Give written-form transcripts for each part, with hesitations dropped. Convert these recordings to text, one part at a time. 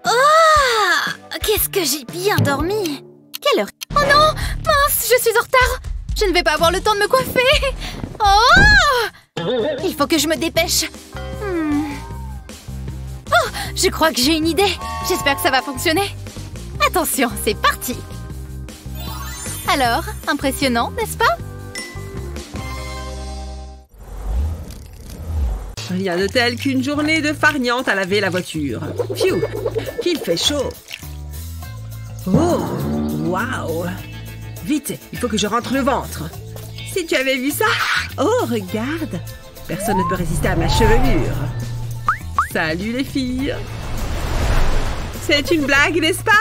Oh! Qu'est-ce que j'ai bien dormi! Quelle heure? Oh non! Mince, je suis en retard! Je ne vais pas avoir le temps de me coiffer! Oh! Il faut que je me dépêche! Oh! Je crois que j'ai une idée! J'espère que ça va fonctionner! Attention, c'est parti! Alors, impressionnant, n'est-ce pas? Rien de tel qu'une journée de farniente à laver la voiture. Pfiou, qu'il fait chaud. Oh, waouh. Vite, il faut que je rentre le ventre. Si tu avais vu ça. Oh, regarde. Personne ne peut résister à ma chevelure. Salut les filles. C'est une blague, n'est-ce pas?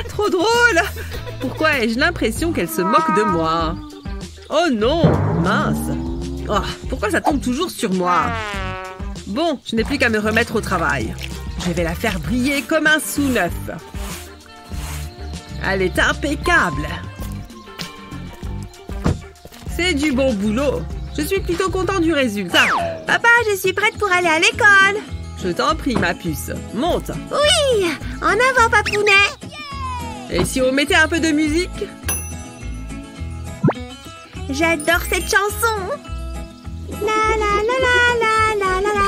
Trop drôle. Pourquoi ai-je l'impression qu'elle se moque de moi? Oh non, mince. Oh, pourquoi ça tombe toujours sur moi? Bon, je n'ai plus qu'à me remettre au travail. Je vais la faire briller comme un sou neuf. Elle est impeccable. C'est du bon boulot. Je suis plutôt content du résultat. Papa, je suis prête pour aller à l'école. Je t'en prie, ma puce. Monte. Oui, en avant, papounet. Et si on mettait un peu de musique? J'adore cette chanson. La la la la la la la la.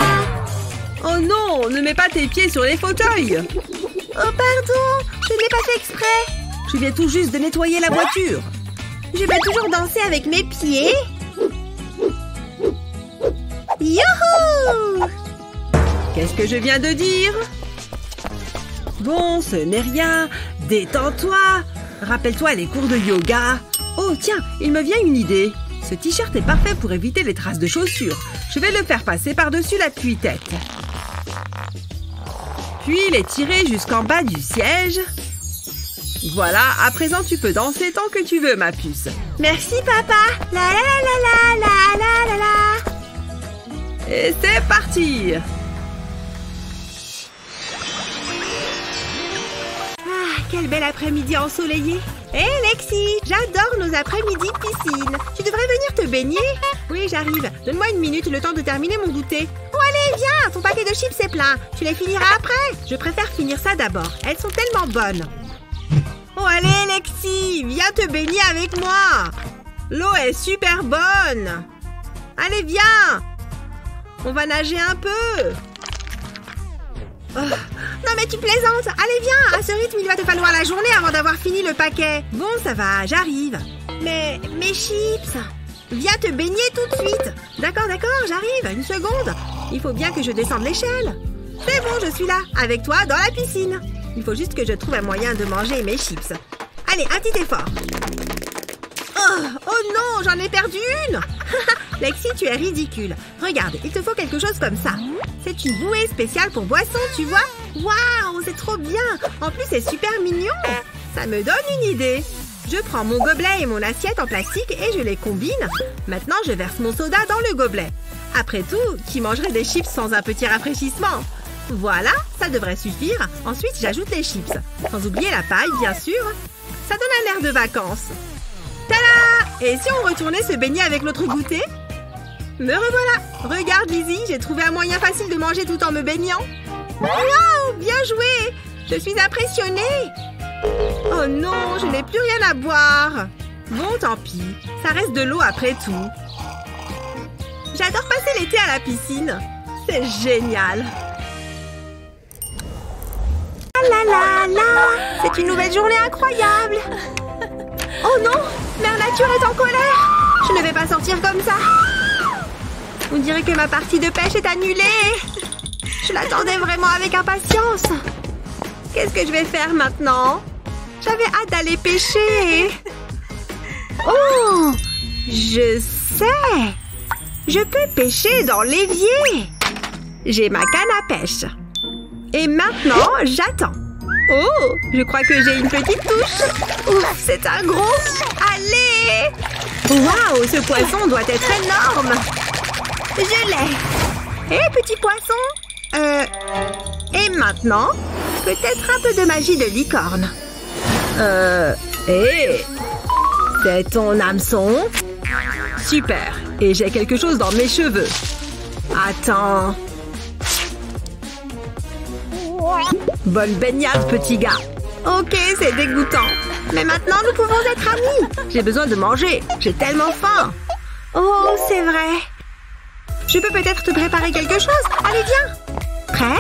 Oh non, ne mets pas tes pieds sur les fauteuils. Oh pardon, je n'ai pas fait exprès. Je viens tout juste de nettoyer la voiture. Je vais toujours danser avec mes pieds. Youhou! Qu'est-ce que je viens de dire? Bon, ce n'est rien. Détends-toi. Rappelle-toi les cours de yoga. Oh tiens, il me vient une idée. Ce t-shirt est parfait pour éviter les traces de chaussures. Je vais le faire passer par-dessus la tue-tête. Puis les tirer jusqu'en bas du siège. Voilà, à présent tu peux danser tant que tu veux, ma puce. Merci, papa. La la la la la la la la. Et c'est parti! Ah, quel bel après-midi ensoleillé. Hé, Lexi, j'adore nos après-midi piscine. Tu devrais venir te baigner. Oui, j'arrive. Donne-moi une minute, le temps de terminer mon goûter. Oh, allez, viens, ton paquet de chips est plein. Tu les finiras après. Je préfère finir ça d'abord. Elles sont tellement bonnes. Oh, allez, Lexi, viens te baigner avec moi. L'eau est super bonne. Allez, viens. On va nager un peu. Oh. Non mais tu plaisantes. Allez viens, à ce rythme il va te falloir la journée avant d'avoir fini le paquet. Bon ça va, j'arrive. Mais mes chips. Viens te baigner tout de suite. D'accord, j'arrive, une seconde. Il faut bien que je descende l'échelle. C'est bon, je suis là, avec toi dans la piscine. Il faut juste que je trouve un moyen de manger mes chips. Allez, un petit effort. Oh non, j'en ai perdu une. Lexi, tu es ridicule. Regarde, il te faut quelque chose comme ça. C'est une bouée spéciale pour boissons, tu vois? Waouh, c'est trop bien. En plus, c'est super mignon. Ça me donne une idée. Je prends mon gobelet et mon assiette en plastique et je les combine. Maintenant, je verse mon soda dans le gobelet. Après tout, qui mangerait des chips sans un petit rafraîchissement? Voilà, ça devrait suffire. Ensuite, j'ajoute les chips. Sans oublier la paille, bien sûr. Ça donne un air de vacances. Tada! Et si on retournait se baigner avec notre goûter? Me revoilà! Regarde, Lizzie, j'ai trouvé un moyen facile de manger tout en me baignant. Waouh! Bien joué! Je suis impressionnée! Oh non, je n'ai plus rien à boire! Bon, tant pis. Ça reste de l'eau après tout. J'adore passer l'été à la piscine. C'est génial! La la la! C'est une nouvelle journée incroyable! Oh non! Mère Nature est en colère! Je ne vais pas sortir comme ça! On dirait que ma partie de pêche est annulée! Je l'attendais vraiment avec impatience! Qu'est-ce que je vais faire maintenant? J'avais hâte d'aller pêcher! Oh! Je sais! Je peux pêcher dans l'évier! J'ai ma canne à pêche! Et maintenant, j'attends! Oh! Je crois que j'ai une petite touche! Ouf! C'est un gros! Allez! Waouh! Ce poisson doit être énorme! Je l'ai! Hé, petit poisson! Et maintenant, peut-être un peu de magie de licorne. C'est ton hameçon? Super! Et j'ai quelque chose dans mes cheveux. Attends. Bonne baignade, petit gars. Ok, c'est dégoûtant. Mais maintenant, nous pouvons être amis. J'ai besoin de manger. J'ai tellement faim. Oh, c'est vrai. Je peux peut-être te préparer quelque chose. Allez, viens. Prêt?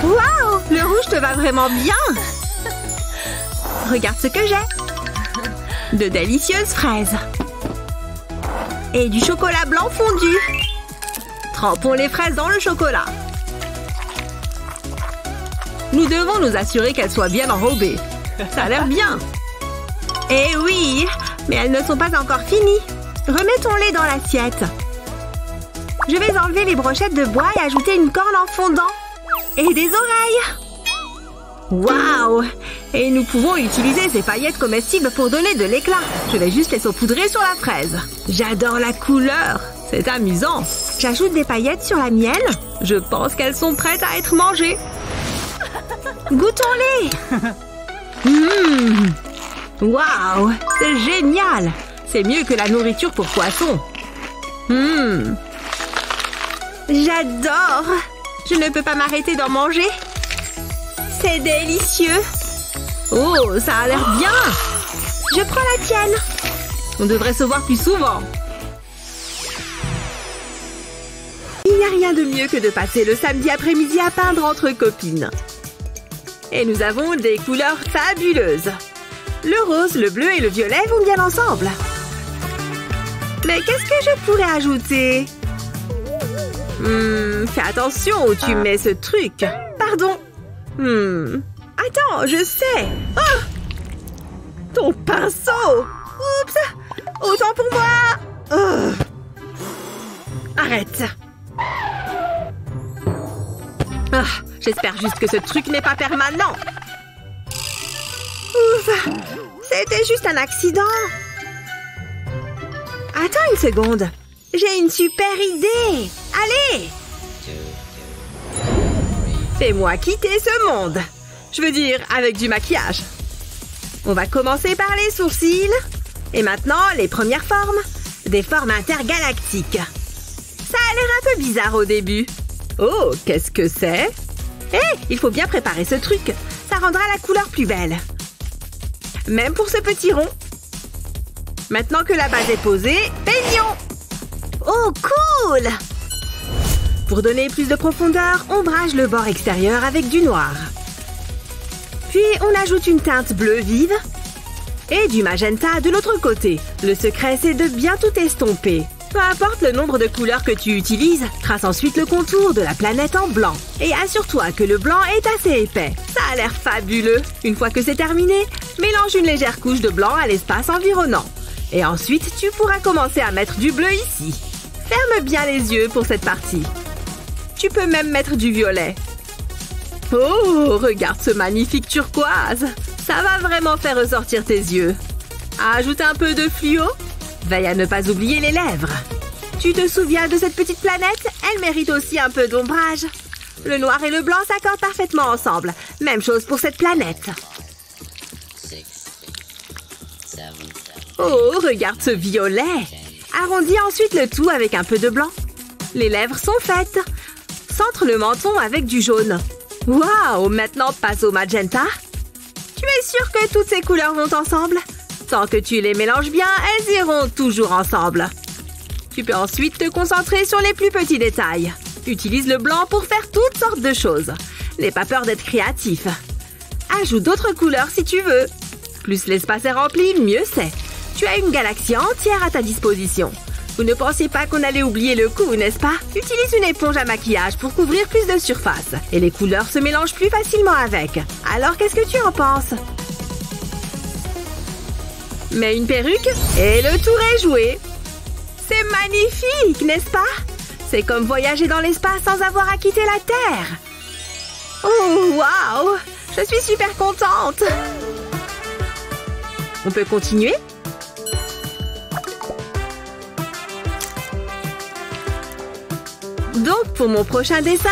Waouh, le rouge te va vraiment bien. Regarde ce que j'ai. De délicieuses fraises. Et du chocolat blanc fondu. Trempons les fraises dans le chocolat. Nous devons nous assurer qu'elles soient bien enrobées. Ça a l'air bien. Eh oui, mais elles ne sont pas encore finies. Remettons-les dans l'assiette. Je vais enlever les brochettes de bois et ajouter une corne en fondant. Et des oreilles. Waouh! Et nous pouvons utiliser ces paillettes comestibles pour donner de l'éclat. Je vais juste les saupoudrer sur la fraise. J'adore la couleur. C'est amusant. J'ajoute des paillettes sur la miel. Je pense qu'elles sont prêtes à être mangées. Goûtons-les. Waouh, c'est génial. C'est mieux que la nourriture pour poissons. J'adore. Je ne peux pas m'arrêter d'en manger. C'est délicieux. Oh, ça a l'air bien. Je prends la tienne. On devrait se voir plus souvent. Il n'y a rien de mieux que de passer le samedi après-midi à peindre entre copines. Et nous avons des couleurs fabuleuses. Le rose, le bleu et le violet vont bien ensemble. Mais qu'est-ce que je pourrais ajouter? Fais attention où tu mets ce truc. Pardon. Attends, je sais. Oh! Ton pinceau. Oups. Autant pour moi. Oh. Arrête. Ah, j'espère juste que ce truc n'est pas permanent. Ouf. C'était juste un accident. Attends une seconde. J'ai une super idée. Allez. Fais-moi quitter ce monde. Je veux dire, avec du maquillage. On va commencer par les sourcils. Et maintenant, les premières formes. Des formes intergalactiques. Ça a l'air un peu bizarre au début. Oh, qu'est-ce que c'est? Hé, il faut bien préparer ce truc. Ça rendra la couleur plus belle. Même pour ce petit rond. Maintenant que la base est posée, peignons. Oh, cool! Pour donner plus de profondeur, ombrage le bord extérieur avec du noir. Puis, on ajoute une teinte bleue vive et du magenta de l'autre côté. Le secret, c'est de bien tout estomper. Peu importe le nombre de couleurs que tu utilises, trace ensuite le contour de la planète en blanc. Et assure-toi que le blanc est assez épais. Ça a l'air fabuleux. Une fois que c'est terminé, mélange une légère couche de blanc à l'espace environnant. Et ensuite, tu pourras commencer à mettre du bleu ici. Ferme bien les yeux pour cette partie. Tu peux même mettre du violet. Oh, regarde ce magnifique turquoise. Ça va vraiment faire ressortir tes yeux. Ajoute un peu de fluo. Veille à ne pas oublier les lèvres. Tu te souviens de cette petite planète? Elle mérite aussi un peu d'ombrage. Le noir et le blanc s'accordent parfaitement ensemble. Même chose pour cette planète. Oh, regarde ce violet. Arrondis ensuite le tout avec un peu de blanc. Les lèvres sont faites. Centre le menton avec du jaune. Waouh, maintenant passe au magenta. Tu es sûr que toutes ces couleurs vont ensemble? Tant que tu les mélanges bien, elles iront toujours ensemble. Tu peux ensuite te concentrer sur les plus petits détails. Utilise le blanc pour faire toutes sortes de choses. N'aie pas peur d'être créatif. Ajoute d'autres couleurs si tu veux. Plus l'espace est rempli, mieux c'est. Tu as une galaxie entière à ta disposition. Vous ne pensiez pas qu'on allait oublier le coup, n'est-ce pas? Utilise une éponge à maquillage pour couvrir plus de surface. Et les couleurs se mélangent plus facilement avec. Alors qu'est-ce que tu en penses? Mets une perruque et le tour est joué. C'est magnifique, n'est-ce pas? C'est comme voyager dans l'espace sans avoir à quitter la Terre. Oh, waouh! Je suis super contente. On peut continuer? Donc, pour mon prochain dessin,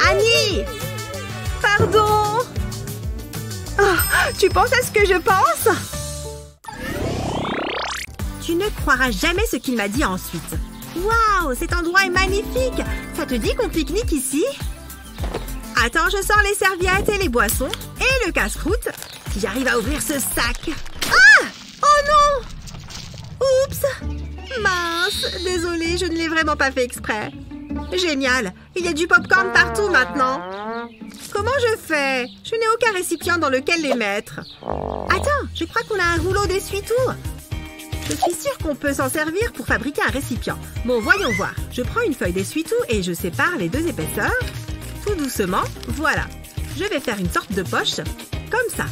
Annie! Pardon! Oh, tu penses à ce que je pense? Tu ne croiras jamais ce qu'il m'a dit ensuite. Waouh, cet endroit est magnifique! Ça te dit qu'on pique-nique ici? Attends, je sors les serviettes et les boissons. Et le casse-croûte. Si j'arrive à ouvrir ce sac. Ah! Oh non! Oups! Mince! Désolée, je ne l'ai vraiment pas fait exprès. Génial! Il y a du popcorn partout maintenant. Comment je fais? Je n'ai aucun récipient dans lequel les mettre. Attends, je crois qu'on a un rouleau d'essuie-tout. Je suis sûre qu'on peut s'en servir pour fabriquer un récipient. Bon, voyons voir. Je prends une feuille d'essuie-tout et je sépare les deux épaisseurs. Tout doucement, voilà. Je vais faire une sorte de poche, comme ça.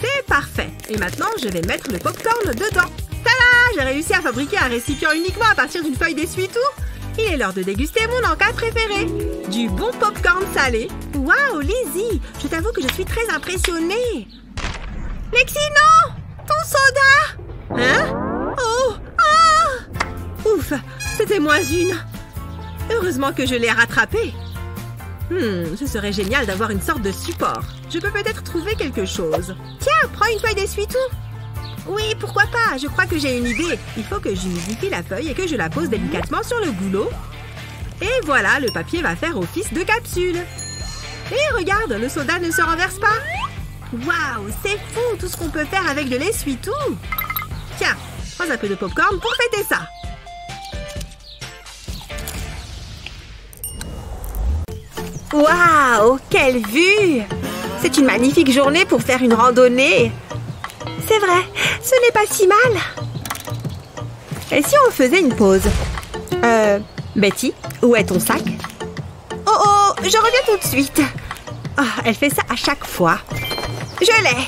C'est parfait. Et maintenant, je vais mettre le popcorn dedans. Tada! J'ai réussi à fabriquer un récipient uniquement à partir d'une feuille d'essuie-tout. Il est l'heure de déguster mon encas préféré. Du bon popcorn salé. Waouh, Lizzie! Je t'avoue que je suis très impressionnée. Lexi, non! Ton soda! Hein? Oh! Ah! Ouf! C'était moins une. Heureusement que je l'ai rattrapé. Ce serait génial d'avoir une sorte de support. Je peux peut-être trouver quelque chose. Tiens, prends une feuille d'essuie-tout. Oui, pourquoi pas? Je crois que j'ai une idée. Il faut que j'humidifie la feuille et que je la pose délicatement sur le goulot. Et voilà, le papier va faire office de capsule. Et regarde, le soda ne se renverse pas. Waouh, c'est fou tout ce qu'on peut faire avec de l'essuie-tout. Tiens, prends un peu de popcorn pour fêter ça. Waouh, quelle vue! C'est une magnifique journée pour faire une randonnée. C'est vrai, ce n'est pas si mal. Et si on faisait une pause? Betty, où est ton sac? Oh, je reviens tout de suite. Oh, elle fait ça à chaque fois. Je l'ai.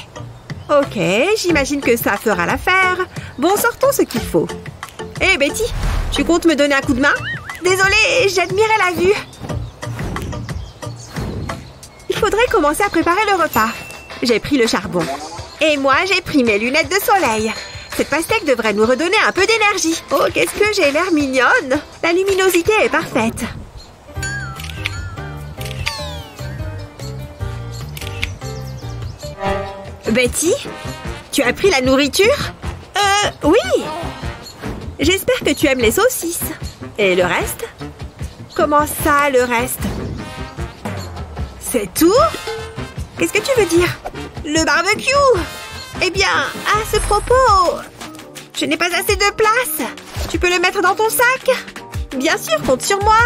Ok, j'imagine que ça fera l'affaire. Bon, sortons ce qu'il faut. Hé, Betty, tu comptes me donner un coup de main? Désolée, j'admirais la vue. Il faudrait commencer à préparer le repas. J'ai pris le charbon. Et moi, j'ai pris mes lunettes de soleil. Cette pastèque devrait nous redonner un peu d'énergie. Oh, qu'est-ce que j'ai l'air mignonne! La luminosité est parfaite. Betty, tu as pris la nourriture? Oui. J'espère que tu aimes les saucisses. Et le reste? Comment ça, le reste? C'est tout? Qu'est-ce que tu veux dire? Le barbecue! Eh bien, à ce propos, je n'ai pas assez de place. Tu peux le mettre dans ton sac? Bien sûr, compte sur moi.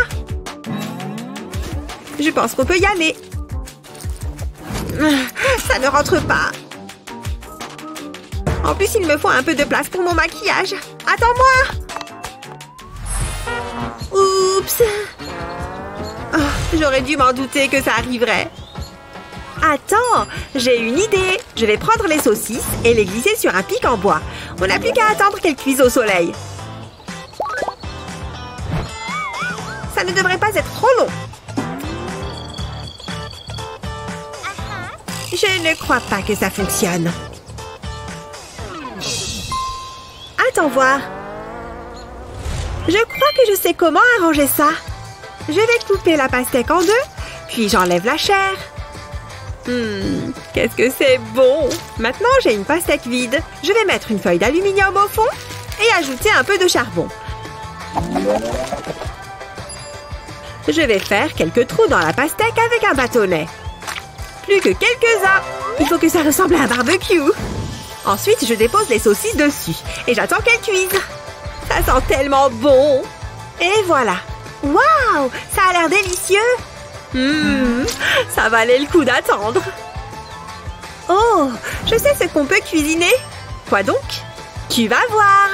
Je pense qu'on peut y aller. Ça ne rentre pas. En plus, il me faut un peu de place pour mon maquillage. Attends-moi! Oups! Oh, j'aurais dû m'en douter que ça arriverait. Attends, j'ai une idée. Je vais prendre les saucisses et les glisser sur un pic en bois. On n'a plus qu'à attendre qu'elles cuisent au soleil. Ça ne devrait pas être trop long. Je ne crois pas que ça fonctionne. Attends voir. Je crois que je sais comment arranger ça. Je vais couper la pastèque en deux, puis j'enlève la chair. Qu'est-ce que c'est bon! Maintenant, j'ai une pastèque vide. Je vais mettre une feuille d'aluminium au fond et ajouter un peu de charbon. Je vais faire quelques trous dans la pastèque avec un bâtonnet. Plus que quelques-uns. Il faut que ça ressemble à un barbecue. Ensuite, je dépose les saucisses dessus et j'attends qu'elles cuisent. Ça sent tellement bon! Et voilà! Waouh! Ça a l'air délicieux! Ça valait le coup d'attendre. Oh, je sais ce qu'on peut cuisiner. Quoi donc? Tu vas voir.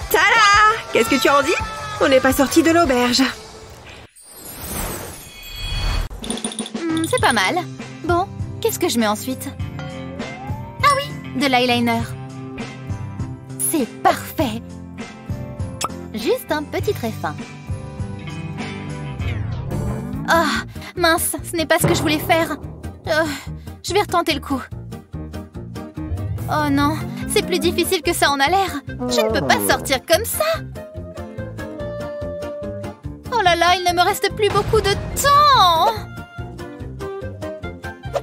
Tada! Qu'est-ce que tu en dis? On n'est pas sorti de l'auberge. C'est pas mal. Bon, qu'est-ce que je mets ensuite? Ah oui, de l'eyeliner. C'est parfait. Juste un petit trait fin. Ah, mince, ce n'est pas ce que je voulais faire. Je vais retenter le coup. Oh non, c'est plus difficile que ça en a l'air. Je ne peux pas sortir comme ça. Oh là là, il ne me reste plus beaucoup de temps.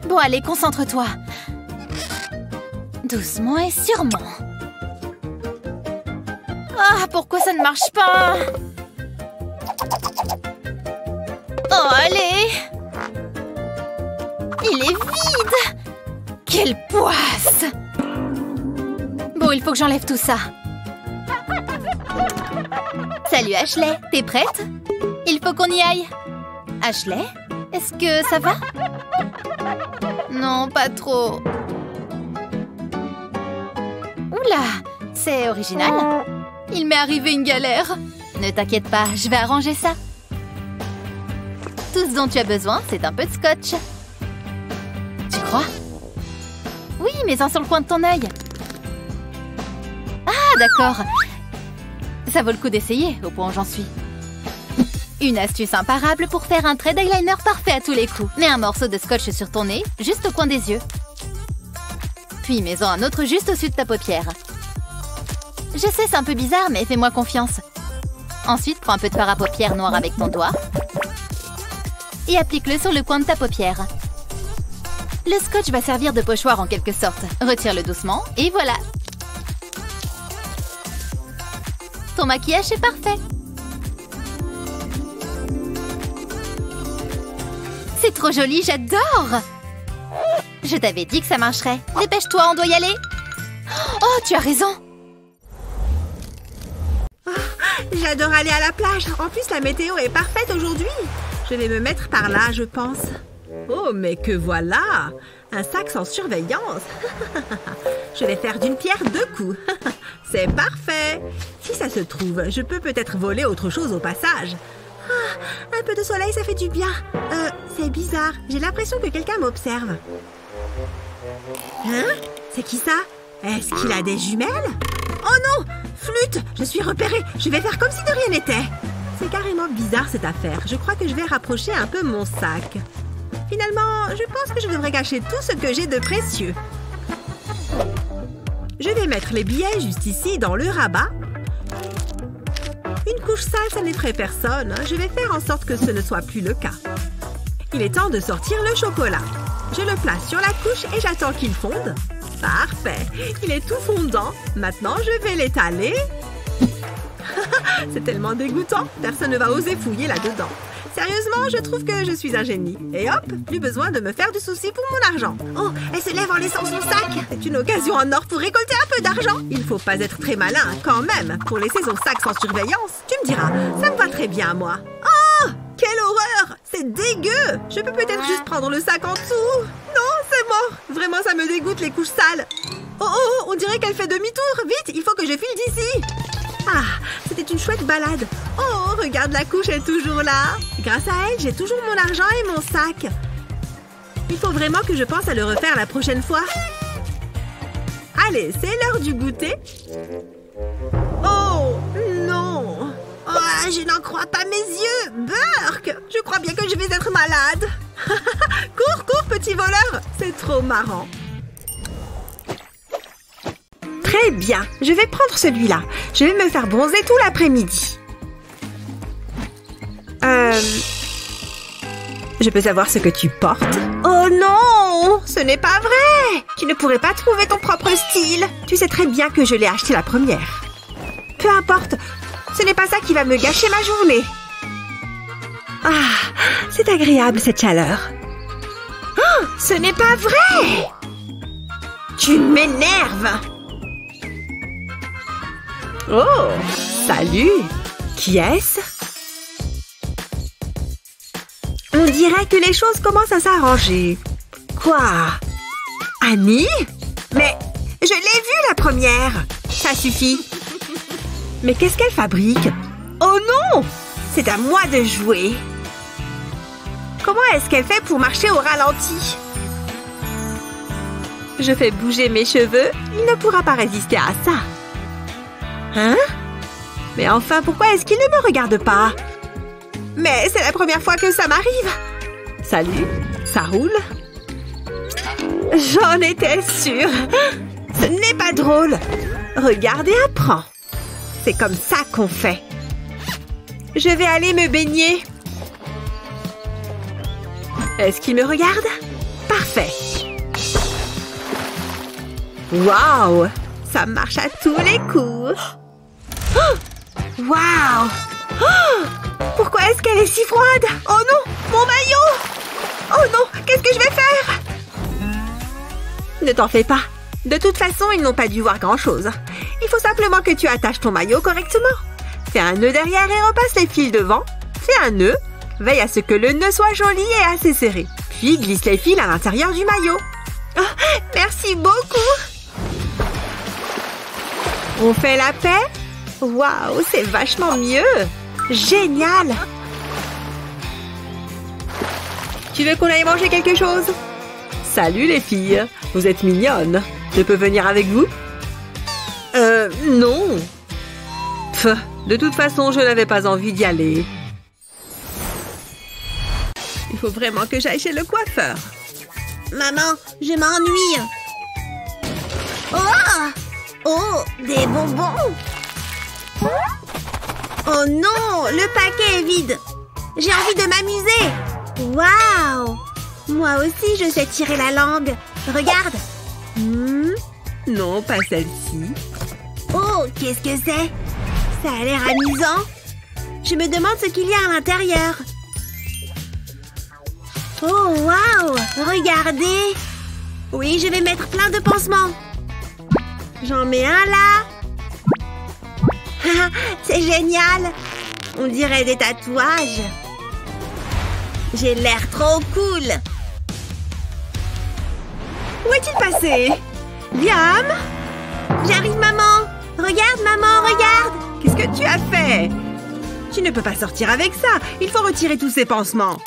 Bon, allez, concentre-toi. Doucement et sûrement. Ah, pourquoi ça ne marche pas? Oh, allez! Il est vide! Quelle poisse! Bon, il faut que j'enlève tout ça. Salut Ashley, t'es prête? Il faut qu'on y aille. Ashley, est-ce que ça va? Non, pas trop. Oula, c'est original. Il m'est arrivé une galère. Ne t'inquiète pas, je vais arranger ça. Tout ce dont tu as besoin, c'est un peu de scotch. Tu crois? Oui, mets-en sur le coin de ton œil. Ah, d'accord. Ça vaut le coup d'essayer, au point où j'en suis. Une astuce imparable pour faire un trait d'eyeliner parfait à tous les coups. Mets un morceau de scotch sur ton nez, juste au coin des yeux. Puis mets-en un autre juste au-dessus de ta paupière. Je sais, c'est un peu bizarre, mais fais-moi confiance. Ensuite, prends un peu de fard à paupières noir avec ton doigt et applique-le sur le coin de ta paupière. Le scotch va servir de pochoir en quelque sorte. Retire-le doucement et voilà. Ton maquillage est parfait. C'est trop joli, j'adore! Je t'avais dit que ça marcherait. Dépêche-toi, on doit y aller. Oh, tu as raison. Oh, j'adore aller à la plage. En plus, la météo est parfaite aujourd'hui. Je vais me mettre par là, je pense. Oh, mais que voilà! Un sac sans surveillance. Je vais faire d'une pierre deux coups. C'est parfait. Si ça se trouve, je peux peut-être voler autre chose au passage. Ah, un peu de soleil, ça fait du bien. C'est bizarre. J'ai l'impression que quelqu'un m'observe. Hein? C'est qui ça? Est-ce qu'il a des jumelles? Oh non! Flûte! Je suis repérée. Je vais faire comme si de rien n'était. C'est carrément bizarre cette affaire. Je crois que je vais rapprocher un peu mon sac. Finalement, je pense que je devrais cacher tout ce que j'ai de précieux. Je vais mettre les billets juste ici, dans le rabat. Une couche sale, ça n'effraie personne. Je vais faire en sorte que ce ne soit plus le cas. Il est temps de sortir le chocolat. Je le place sur la couche et j'attends qu'il fonde. Parfait. Il est tout fondant. Maintenant, je vais l'étaler. C'est tellement dégoûtant. Personne ne va oser fouiller là-dedans. Sérieusement, je trouve que je suis un génie. Et hop, plus besoin de me faire du souci pour mon argent. Oh, elle se lève en laissant son sac. C'est une occasion en or pour récolter un peu d'argent. Il faut pas être très malin, quand même, pour laisser son sac sans surveillance. Tu me diras, ça me va très bien, moi. Oh, quelle horreur! C'est dégueu! Je peux peut-être juste prendre le sac en dessous. Non, c'est mort. Vraiment, ça me dégoûte, les couches sales. Oh, oh, on dirait qu'elle fait demi-tour. Vite, il faut que je file d'ici. Ah, c'était une chouette balade. Oh, regarde, la couche est toujours là. Grâce à elle, j'ai toujours mon argent et mon sac. Il faut vraiment que je pense à le refaire la prochaine fois. Allez, c'est l'heure du goûter. Oh, non. Oh, je n'en crois pas mes yeux. Burk, je crois bien que je vais être malade. Cours, cours, petit voleur. C'est trop marrant. Très bien, je vais prendre celui-là. Je vais me faire bronzer tout l'après-midi. Je peux savoir ce que tu portes? Oh non! Ce n'est pas vrai! Tu ne pourrais pas trouver ton propre style. Tu sais très bien que je l'ai acheté la première. Peu importe, ce n'est pas ça qui va me gâcher ma journée. Ah, c'est agréable cette chaleur. Oh, ce n'est pas vrai! Tu m'énerves! Oh, salut! Qui est-ce? On dirait que les choses commencent à s'arranger. Quoi? Annie? Mais je l'ai vue la première! Ça suffit. Mais qu'est-ce qu'elle fabrique? Oh non! C'est à moi de jouer. Comment est-ce qu'elle fait pour marcher au ralenti? Je fais bouger mes cheveux. Il ne pourra pas résister à ça. Hein? Mais enfin, pourquoi est-ce qu'il ne me regarde pas? Mais c'est la première fois que ça m'arrive. Salut, ça roule? J'en étais sûre. Ce n'est pas drôle. Regarde et apprends. C'est comme ça qu'on fait. Je vais aller me baigner. Est-ce qu'il me regarde? Parfait. Waouh! Ça marche à tous les coups. Waouh! Oh, pourquoi est-ce qu'elle est si froide? Oh non! Mon maillot! Oh non! Qu'est-ce que je vais faire? Ne t'en fais pas. De toute façon, ils n'ont pas dû voir grand-chose. Il faut simplement que tu attaches ton maillot correctement. Fais un nœud derrière et repasse les fils devant. Fais un nœud. Veille à ce que le nœud soit joli et assez serré. Puis glisse les fils à l'intérieur du maillot. Oh, merci beaucoup. On fait la paix? Waouh, c'est vachement mieux. Génial. Tu veux qu'on aille manger quelque chose? Salut les filles, vous êtes mignonnes. Je peux venir avec vous? Non. Pff, de toute façon, je n'avais pas envie d'y aller. Il faut vraiment que j'aille chez le coiffeur. Maman, je m'ennuie. Oh, des bonbons. Oh non, le paquet est vide. J'ai envie de m'amuser. Waouh! Moi aussi, je sais tirer la langue. Regarde. Non, pas celle-ci. Oh, qu'est-ce que c'est? Ça a l'air amusant. Je me demande ce qu'il y a à l'intérieur. Oh, waouh! Regardez! Oui, je vais mettre plein de pansements. J'en mets un là. C'est génial! On dirait des tatouages. J'ai l'air trop cool. Où est-il passé? Liam? J'arrive, maman. Regarde, maman, regarde. Qu'est-ce que tu as fait? Tu ne peux pas sortir avec ça. Il faut retirer tous ces pansements.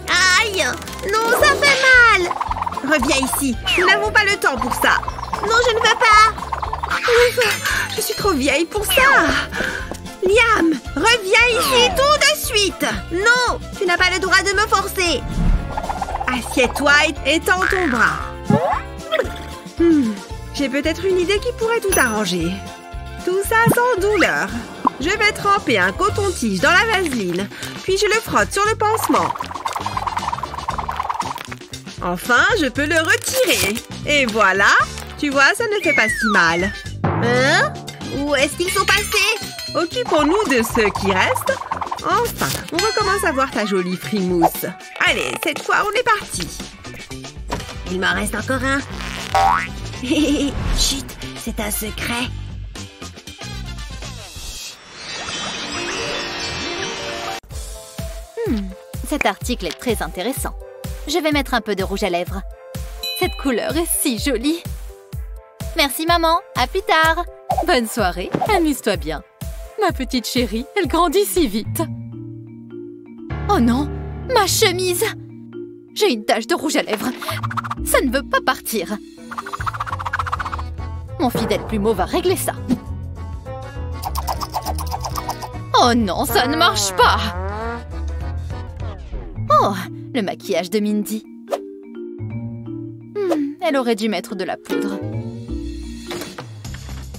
Aïe! Non, ça fait mal! Reviens ici. Nous n'avons pas le temps pour ça. Non, je ne veux pas. Ouf, je suis trop vieille pour ça. Liam, reviens ici tout de suite. Non, tu n'as pas le droit de me forcer. Assieds-toi et tends ton bras. J'ai peut-être une idée qui pourrait tout arranger. Tout ça sans douleur. Je vais tremper un coton-tige dans la vaseline, puis je le frotte sur le pansement. Enfin, je peux le retirer. Et voilà. Tu vois, ça ne fait pas si mal. Hein? Où est-ce qu'ils sont passés? Occupons-nous de ce qui reste. Enfin, on recommence à voir ta jolie frimousse. Allez, cette fois, on est parti. Il m'en reste encore un. Chut, c'est un secret. Cet article est très intéressant. Je vais mettre un peu de rouge à lèvres. Cette couleur est si jolie. Merci maman, à plus tard. Bonne soirée, amuse-toi bien. Ma petite chérie, elle grandit si vite. Oh non, ma chemise! J'ai une tache de rouge à lèvres. Ça ne veut pas partir. Mon fidèle plumeau va régler ça. Oh non, ça ne marche pas! Oh, le maquillage de Mindy. Elle aurait dû mettre de la poudre.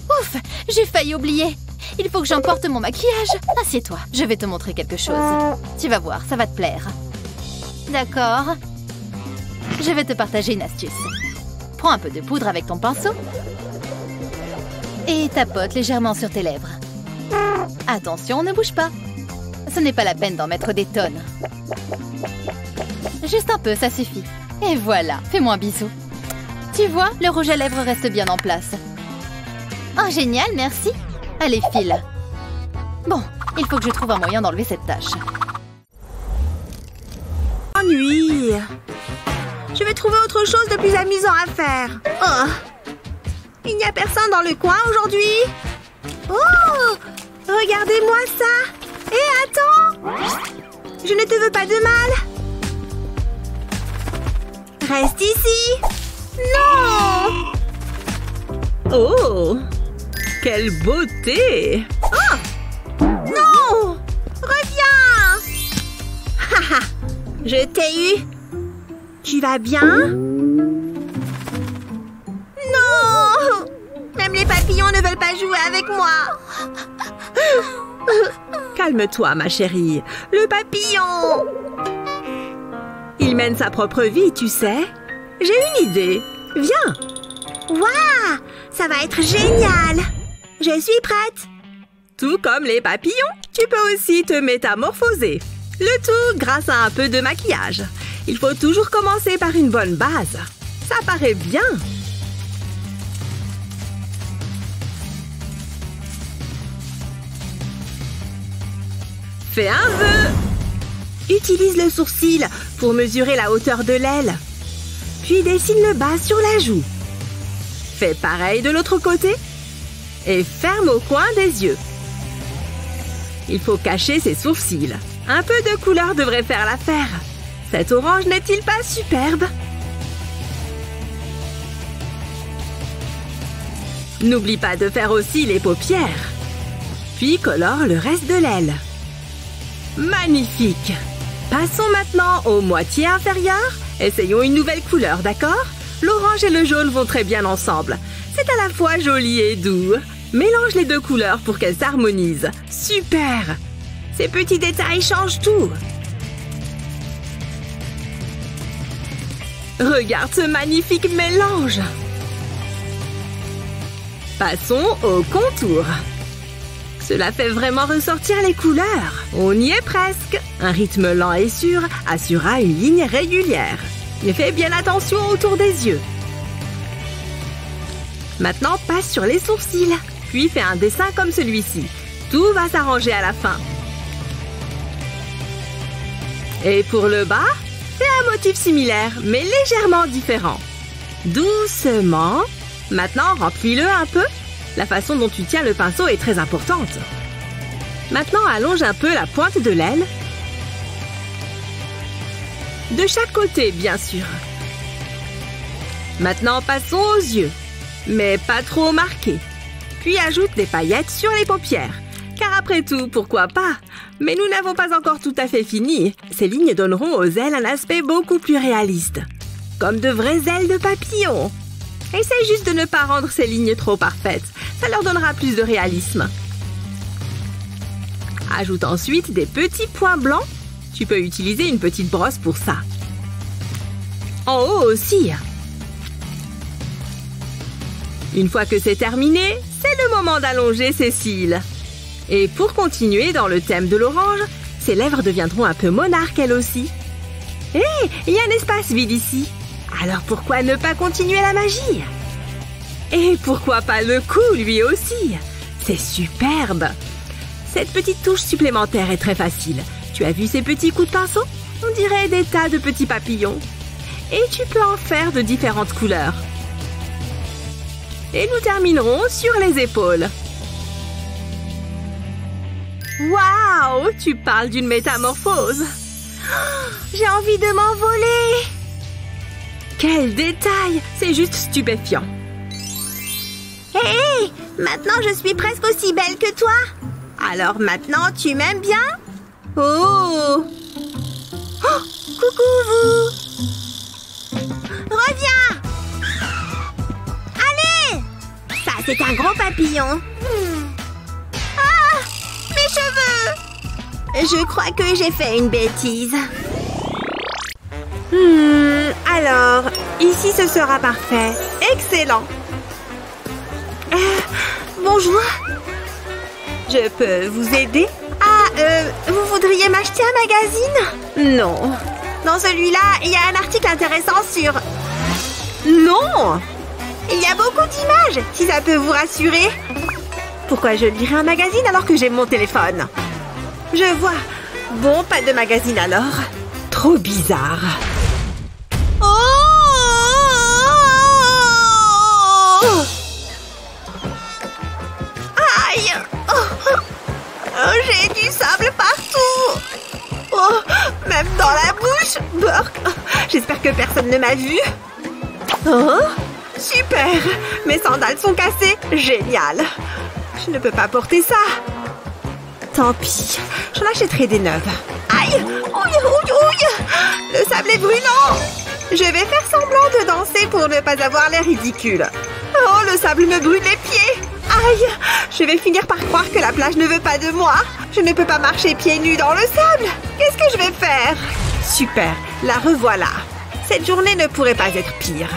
Ouf, j'ai failli oublier. Il faut que j'emporte mon maquillage. Assieds-toi, je vais te montrer quelque chose. Tu vas voir, ça va te plaire. D'accord. Je vais te partager une astuce. Prends un peu de poudre avec ton pinceau. Et tapote légèrement sur tes lèvres. Attention, ne bouge pas. Ce n'est pas la peine d'en mettre des tonnes. Juste un peu, ça suffit. Et voilà, fais-moi un bisou. Tu vois, le rouge à lèvres reste bien en place. Oh, génial, merci. Allez, file. Bon, il faut que je trouve un moyen d'enlever cette tache. Ennui. Je vais trouver autre chose de plus amusant à faire. Oh, il n'y a personne dans le coin aujourd'hui. Oh, regardez-moi ça. Et attends. Je ne te veux pas de mal. Reste ici. Non. Oh, quelle beauté! Oh! Non! Reviens! Haha! Je t'ai eu! Tu vas bien? Non! Même les papillons ne veulent pas jouer avec moi! Calme-toi, ma chérie. Le papillon! Il mène sa propre vie, tu sais. J'ai une idée. Viens! Waouh! Ça va être génial! Je suis prête! Tout comme les papillons, tu peux aussi te métamorphoser. Le tout grâce à un peu de maquillage. Il faut toujours commencer par une bonne base. Ça paraît bien. Fais un vœu. Utilise le sourcil pour mesurer la hauteur de l'aile. Puis dessine le bas sur la joue. Fais pareil de l'autre côté. Et ferme au coin des yeux. Il faut cacher ses sourcils. Un peu de couleur devrait faire l'affaire. Cet orange n'est-il pas superbe? N'oublie pas de faire aussi les paupières. Puis colore le reste de l'aile. Magnifique! Passons maintenant aux moitiés inférieures. Essayons une nouvelle couleur, d'accord? L'orange et le jaune vont très bien ensemble. C'est à la fois joli et doux. Mélange les deux couleurs pour qu'elles s'harmonisent. Super! Ces petits détails changent tout. Regarde ce magnifique mélange. Passons au contour. Cela fait vraiment ressortir les couleurs. On y est presque. Un rythme lent et sûr assurera une ligne régulière. Mais fais bien attention autour des yeux. Maintenant, passe sur les sourcils. Puis fais un dessin comme celui-ci. Tout va s'arranger à la fin. Et pour le bas, fais un motif similaire, mais légèrement différent. Doucement. Maintenant, remplis-le un peu. La façon dont tu tiens le pinceau est très importante. Maintenant, allonge un peu la pointe de l'aile. De chaque côté, bien sûr. Maintenant, passons aux yeux. Mais pas trop marqués. Puis ajoute des paillettes sur les paupières. Car après tout, pourquoi pas? Mais nous n'avons pas encore tout à fait fini. Ces lignes donneront aux ailes un aspect beaucoup plus réaliste. Comme de vraies ailes de papillon. Essaye juste de ne pas rendre ces lignes trop parfaites. Ça leur donnera plus de réalisme. Ajoute ensuite des petits points blancs. Tu peux utiliser une petite brosse pour ça. En haut aussi. Une fois que c'est terminé, c'est le moment d'allonger ses cils. Et pour continuer dans le thème de l'orange, ses lèvres deviendront un peu monarques elles aussi. Hé, il y a un espace vide ici. Alors pourquoi ne pas continuer la magie? Et pourquoi pas le cou lui aussi? C'est superbe. Cette petite touche supplémentaire est très facile. Tu as vu ces petits coups de pinceau? On dirait des tas de petits papillons. Et tu peux en faire de différentes couleurs. Et nous terminerons sur les épaules. Waouh! Tu parles d'une métamorphose. J'ai envie de m'envoler. Quel détail! C'est juste stupéfiant. Hé! Maintenant, je suis presque aussi belle que toi. Alors maintenant, tu m'aimes bien? Oh! Oh! Coucou, vous! Reviens! Allez! Ça, c'est un gros papillon. Ah! Mes cheveux! Je crois que j'ai fait une bêtise. Alors, ici ce sera parfait. Excellent. Bonjour. Je peux vous aider? Vous voudriez m'acheter un magazine? Non. Dans celui-là, il y a un article intéressant sur... Non! Il y a beaucoup d'images, si ça peut vous rassurer. Pourquoi je lirais un magazine alors que j'ai mon téléphone? Je vois. Bon, pas de magazine alors. Trop bizarre. Aïe! J'ai du sable partout. Oh, même dans la bouche. Burk. J'espère que personne ne m'a vu. Oh, super. Mes sandales sont cassées. Génial. Je ne peux pas porter ça. Tant pis. J'en achèterai des neuves. Aïe! Ouille, ouille, ouille! Le sable est brûlant. Je vais faire semblant de danser pour ne pas avoir l'air ridicule. Oh, le sable me brûle les pieds. Aïe! Je vais finir par croire que la plage ne veut pas de moi. Je ne peux pas marcher pieds nus dans le sable. Qu'est-ce que je vais faire? Super, la revoilà. Cette journée ne pourrait pas être pire.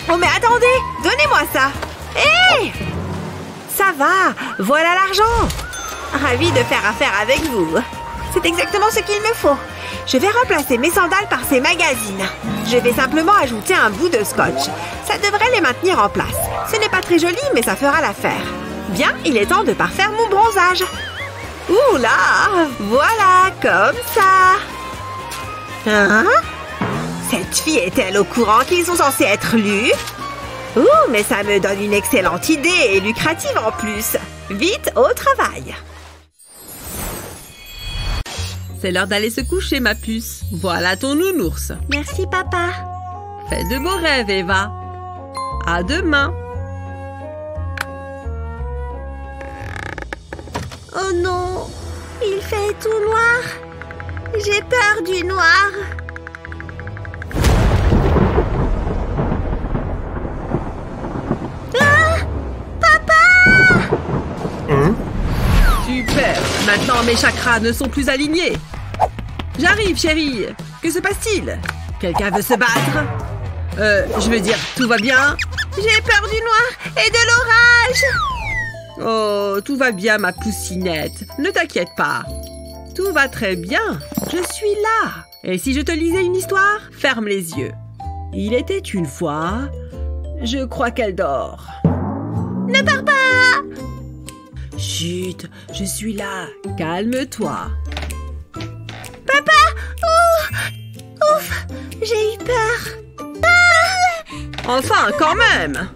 Oh, mais attendez! Donnez-moi ça! Hé! Ça va! Voilà l'argent! Ravie de faire affaire avec vous. C'est exactement ce qu'il me faut. Je vais remplacer mes sandales par ces magazines. Je vais simplement ajouter un bout de scotch. Ça devrait les maintenir en place. Ce n'est pas très joli, mais ça fera l'affaire. Bien, il est temps de parfaire mon bronzage. Ouh là! Voilà, comme ça. Hein? Cette fille est-elle au courant qu'ils sont censés être lus? Ouh, mais ça me donne une excellente idée et lucrative en plus. Vite au travail. C'est l'heure d'aller se coucher, ma puce. Voilà ton nounours. Merci, papa. Fais de beaux rêves, Eva. À demain. Oh non, il fait tout noir. J'ai peur du noir. Ah! Papa! Super. Maintenant, mes chakras ne sont plus alignés. J'arrive, chérie. Que se passe-t-il? Quelqu'un veut se battre? Je veux dire, tout va bien? J'ai peur du noir et de l'orage. Oh, tout va bien, ma poussinette. Ne t'inquiète pas. Tout va très bien. Je suis là. Et si je te lisais une histoire? Ferme les yeux. Il était une fois... Je crois qu'elle dort. Ne pars pas! Chut, je suis là. Calme-toi. Papa! Ouh! Ouf! J'ai eu peur. Ah! Enfin, quand même!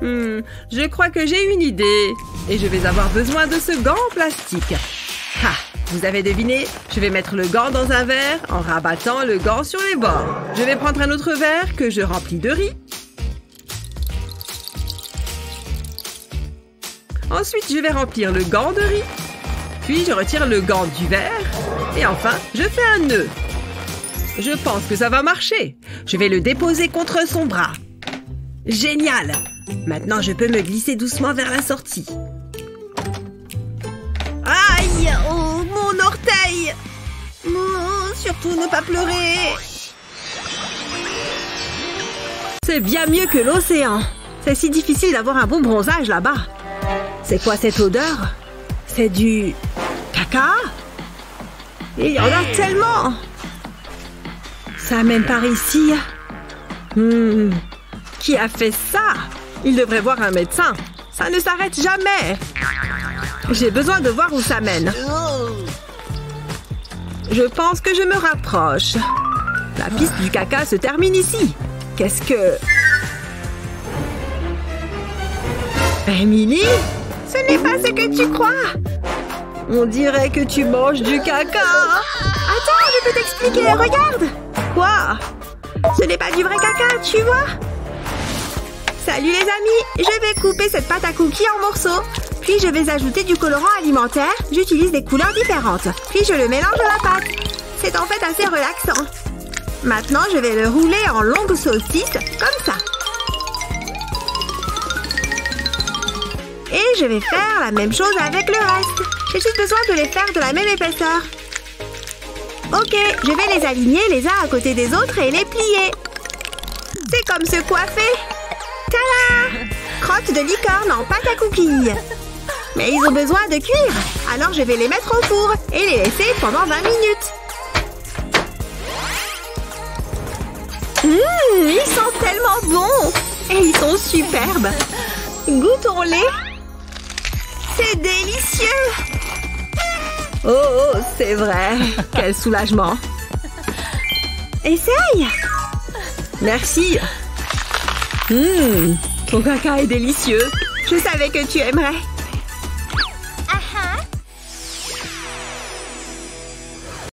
Je crois que j'ai une idée. Et je vais avoir besoin de ce gant en plastique. Ha! Vous avez deviné? Je vais mettre le gant dans un verre en rabattant le gant sur les bords. Je vais prendre un autre verre que je remplis de riz. Ensuite, je vais remplir le gant de riz. Puis, je retire le gant du verre. Et enfin, je fais un nœud. Je pense que ça va marcher. Je vais le déposer contre son bras. Génial! Maintenant, je peux me glisser doucement vers la sortie. Aïe! Oh, mon orteil! Oh, surtout ne pas pleurer. C'est bien mieux que l'océan. C'est si difficile d'avoir un bon bronzage là-bas. C'est quoi cette odeur? C'est du... caca? Et il y en a tellement! Ça mène par ici. Qui a fait ça? Il devrait voir un médecin. Ça ne s'arrête jamais. J'ai besoin de voir où ça mène. Je pense que je me rapproche. La piste du caca se termine ici. Qu'est-ce que... Emily? Ce n'est pas ce que tu crois. On dirait que tu manges du caca. Attends, je peux t'expliquer. Regarde. Quoi? Ce n'est pas du vrai caca, tu vois? Salut les amis, je vais couper cette pâte à cookies en morceaux. Puis je vais ajouter du colorant alimentaire. J'utilise des couleurs différentes. Puis je le mélange à la pâte. C'est en fait assez relaxant. Maintenant, je vais le rouler en longues saucisses, comme ça. Et je vais faire la même chose avec le reste. J'ai juste besoin de les faire de la même épaisseur. Ok, je vais les aligner les uns à côté des autres et les plier. C'est comme se coiffer. Tada! Crottes de licorne en pâte à cookies. Mais ils ont besoin de cuire. Alors je vais les mettre au four et les laisser pendant 20 minutes. Ils sont tellement bons. Et ils sont superbes. Goûtons-les. C'est délicieux. Oh, c'est vrai. Quel soulagement. Essaye. Merci. Ton caca est délicieux. Je savais que tu aimerais.